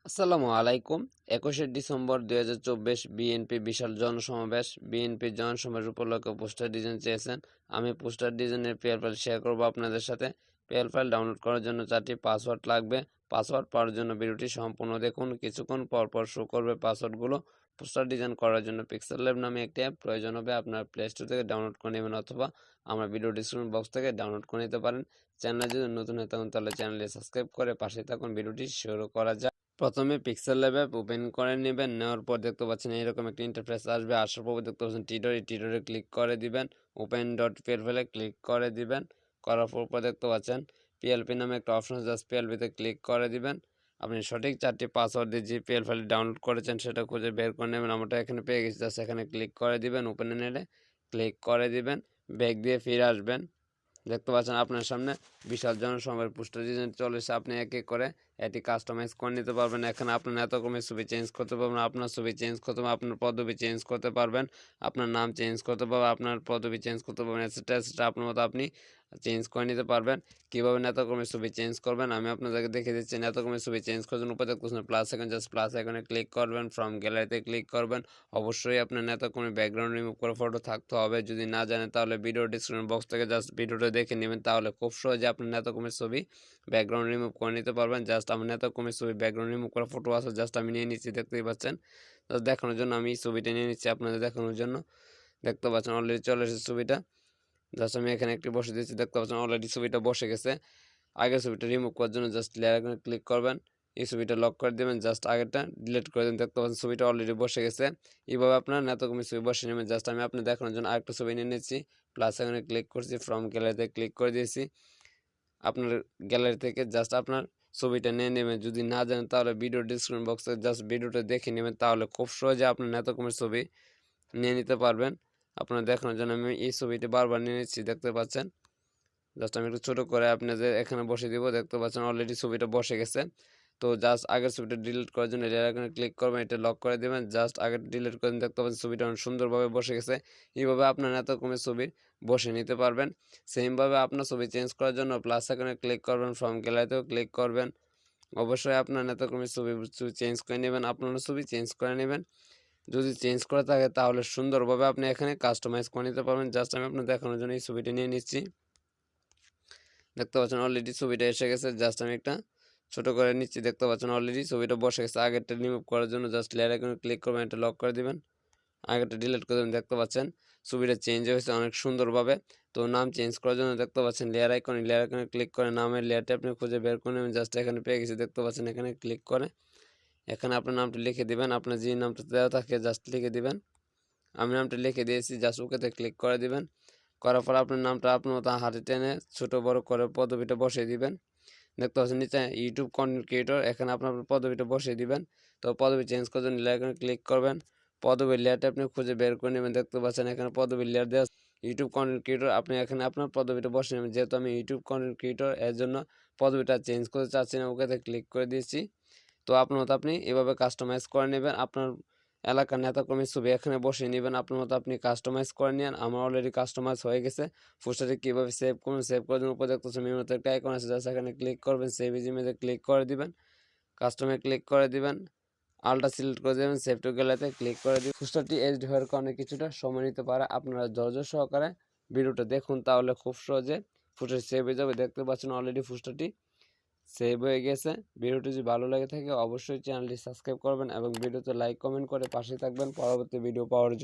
আসসালামু আলাইকুম। ২১শে ডিসেম্বর ২০২৪ বিএনপি বিশাল জনসমাবেশ। বিএনপি জনসমাবেশ উপলক্ষে পোস্টার ডিজাইন চেয়েছেন। আমি পোস্টার ডিজাইনের পিএল ফাইল শেয়ার করব আপনাদের সাথে। পিএল ফাইল ডাউনলোড করার জন্য 4টি পাসওয়ার্ড লাগবে। পাসওয়ার্ড পাওয়ার জন্য ভিডিওটি সম্পূর্ণ দেখুন। কিছুক্ষণ পর পর শো করবে পাসওয়ার্ডগুলো। পোস্টার ডিজাইন করার জন্য পিক্সেল ল্যাব নামে একটি অ্যাপ প্রয়োজন হবে। আপনার প্লে স্টোর থেকে ডাউনলোড করে নেবেন অথবা আমার ভিডিও ডিসক্রিপশন বক্স থেকে ডাউনলোড করে নিতে পারেন। চ্যানেলে যদি নতুন হয়ে থাকুন তাহলে চ্যানেলটি সাবস্ক্রাইব করে পাশে থাকুন। ভিডিওটি শুরু করা যাক। প্রথমে পিক্সেল ল্যাব অ্যাপ ওপেন করে নেবেন। নেওয়ার পর দেখতে পাচ্ছেন এইরকম একটা ইন্টারফেস আসবে। আসার পর দেখতে পাচ্ছেন টিডরে ক্লিক করে দিবেন। ওপেন ডট পিএলপি ক্লিক করে দিবেন। করার পর দেখতে পাচ্ছেন পিএলপি নামে একটা অপশন আছে, জাস্ট পিএলপিতে ক্লিক করে দিবেন। আপনি সঠিক 4টি পাসওয়ার্ড দিয়ে যে পিএল ফাইল ডাউনলোড করেছেন সেটা খুঁজে বের করে নেবেন। আমরা এখানে পেয়ে গেছি, জাস্ট এখানে ক্লিক করে দিবেন। ওপেন নেটে ক্লিক করে দিবেন। ব্যাক দিয়ে ফিরে আসবেন। দেখতে পাচ্ছেন আপনার সামনে বিশাল জনসমাবেশ পোস্টার ডিজাইন চলে এসে আপনি এক এক করে এটি কাস্টমাইজ করে নিতে পারবেন। এখানে আপনার এত কমের ছবি চেঞ্জ করতে পারবেন, আপনার ছবি চেঞ্জ করতে পারবেন, আপনার পদবি চেঞ্জ করতে পারবেন, আপনার নাম চেঞ্জ করতে পারবেন, আপনার পদবি চেঞ্জ করতে পারবেন, এটসেট্রা আপনার মতো আপনি চেঞ্জ করে নিতে পারবেন। কীভাবে নেতাকর্মীর ছবি চেঞ্জ করবেন আমি আপনাদেরকে দেখে দিচ্ছি। নেতাকর্মীর ছবি চেঞ্জ করার জন্য উপরে দেখতেছেন প্লাস আইকন, জাস্ট প্লাস আইকনে ক্লিক করবেন। ফ্রম গ্যালারিতে ক্লিক করবেন। অবশ্যই আপনার নেতাকর্মীর ব্যাকগ্রাউন্ড রিমুভ করে ফটো থাকতে হবে। যদি না জানেন তাহলে ভিডিও ডিসক্রিপশন বক্স থেকে জাস্ট ভিডিওটা দেখে নেবেন, তাহলে খুব সহজে আপনার নেতাকর্মীর ছবি ব্যাকগ্রাউন্ড রিমুভ করে নিতে পারবেন। জাস্ট আমার নেতাকর্মীর ছবি ব্যাকগ্রাউন্ড রিমুভ করা ফটো আছে, জাস্ট আমি নিয়ে নিচ্ছি, দেখতেই পাচ্ছেন। জাস্ট দেখানোর জন্য আমি ছবিটা নিয়ে নিচ্ছি আপনাদের দেখানোর জন্য। দেখতে পাচ্ছেন অলরেডি চলে এসেছে ছবিটা। জাস্ট আমি এখানে একটি বসে দিচ্ছি, দেখতে পাচ্ছেন অলরেডি ছবিটা বসে গেছে। আগের ছবিটা রিমুভ করার জন্য জাস্ট লেয়ার আইকনে ক্লিক করবেন। এই ছবিটা লক করে দেবেন, জাস্ট আগেরটা ডিলিট করে দেবেন। দেখতে পাচ্ছেন ছবিটা অলরেডি বসে গেছে। এইভাবে আপনার নেতাকর্মীর ছবি বসে নেবেন। জাস্ট আমি আপনি দেখানোর জন্য আরেকটা ছবি নিয়ে নিচ্ছি। প্লাস আইকনে ক্লিক করছি, ফ্রম গ্যালারিতে ক্লিক করে দিয়েছি। আপনার গ্যালারি থেকে জাস্ট আপনার ছবিটা নিয়ে নেবেন। যদি না জানেন তাহলে ভিডিও ডিসক্রিপশন বক্সে জাস্ট ভিডিওটা দেখে নেবেন, তাহলে খুব সহজে আপনার নেতাকর্মীর ছবি নিয়ে নিতে পারবেন। আপনার দেখানোর জন্য আমি এই ছবিটি বারবার নিয়ে নিচ্ছি, দেখতে পাচ্ছেন। জাস্ট আমি একটু ছোটো করে আপনাদের এখানে বসে দিব। দেখতে পাচ্ছেন অলরেডি ছবিটা বসে গেছে। তো জাস্ট আগের ছবিটা ডিলিট করার জন্য এটার এখানে ক্লিক করবেন, এটা লক করে দেবেন। জাস্ট আগে ডিলিট করে দেখতে পাচ্ছেন ছবিটা অনেক সুন্দরভাবে বসে গেছে। এইভাবে আপনার এতকমের ছবি বসে নিতে পারবেন। সেমভাবে আপনার ছবি চেঞ্জ করার জন্য প্লাস এখানে ক্লিক করবেন, ফ্রম গ্যালারিতেও ক্লিক করবেন। অবশ্যই আপনার নেতাকর্মীর ছবি চেঞ্জ করে নেবেন, আপনার ছবি চেঞ্জ করে নেবেন। যদি চেঞ্জ করে থাকে তাহলে সুন্দরভাবে আপনি এখানে কাস্টমাইজ করে নিতে পারবেন। জাস্ট আমি আপনার দেখানোর জন্য এই ছবিটা নিয়ে নিচ্ছি। দেখতে পাচ্ছেন অলরেডি ছবিটা এসে গেছে। জাস্ট আমি একটা ছোট করে নিচ্ছি, দেখতে পাচ্ছেন অলরেডি ছবিটা বসে গেছে। আগেরটা রিমুভ করার জন্য জাস্ট লেয়ার আইকনে ক্লিক করবেন, এটা লক করে দিবেন। আগেরটা ডিলিট করে দেবেন। দেখতে পাচ্ছেন ছবিটা চেঞ্জ হয়েছে অনেক সুন্দরভাবে। তো নাম চেঞ্জ করার জন্য দেখতে পাচ্ছেন লেয়ার আইকনে ক্লিক করে নামের লেয়ারটা আপনি খুঁজে বের করে নেবেন। জাস্ট এখানে পেয়ে গেছি, দেখতে পাচ্ছেন। এখানে ক্লিক করে এখানে আপনার নামটা লিখে দিবেন। আপনার যে নামটা দেওয়া থাকে জাস্ট লিখে দিবেন। আমি নামটা লিখে দিয়েছি, জাস্ট ওকেতে ক্লিক করে দিবেন। করার পর আপনার নামটা আপনার মতো হাতে টেনে ছোট বড় করে পদবিটা বসিয়ে দিবেন। দেখতে পাচ্ছেন নিচে ইউটিউব কন্টেন্ট ক্রিয়েটর, এখানে আপনার পদবিটা বসিয়ে দিবেন। তো পদবি চেঞ্জ করার জন্য লেয়ার ক্লিক করবেন। পদবির লেয়ারটা আপনি খুঁজে বের করে নেবেন। দেখতে পাচ্ছেন এখানে পদবির লেয়ার দেওয়া ইউটিউব কন্টেন্ট ক্রিয়েটর। আপনি এখানে আপনার পদবিটা বসিয়ে নেবেন। যেহেতু আমি ইউটিউব কন্টেন্ট ক্রিয়েটর, এর জন্য পদবিটা চেঞ্জ করতে চাচ্ছি না, ওকেতে ক্লিক করে দিয়েছি। তো আপনার মতো আপনি এভাবে কাস্টমাইজ করে নেবেন। আপনার এলাকার নেতাকর্মীর ছবি এখানে বসিয়ে নেবেন, আপনার মতো আপনি কাস্টমাইজ করে নেন। আমার অলরেডি কাস্টমাইজ হয়ে গেছে। পোস্টারটি কীভাবে সেভ করুন, সেভ করার জন্য উপরে দেখতেছেন মেনুতে একটা আইকন আছে, জাস্ট এখানে ক্লিক করবেন, সেভ ইজ ইমেজে ক্লিক করে দিবেন, কাস্টমাইজ ক্লিক করে দিবেন, আলটা সিলেক্ট করে দেবেন, সেভ টু গ্যালারিতে ক্লিক করে দিবেন। পোস্টারটি এইচডি হওয়ার কারণে কিছুটা সময় নিতে পারে, আপনারা ধৈর্য সহকারে ভিডিওটা দেখুন, তাহলে খুব সহজে পোস্টারটি সেভ হয়ে যাবে। দেখতে পাচ্ছেন অলরেডি পোস্টারটি সেভ হয়ে গেছে। ভিডিওটি যদি ভালো লাগে থাকে অবশ্যই চ্যানেলটি সাবস্ক্রাইব করবেন এবং ভিডিওতে লাইক কমেন্ট করে পাশে থাকবেন পরবর্তী ভিডিও পাওয়ার জন্য।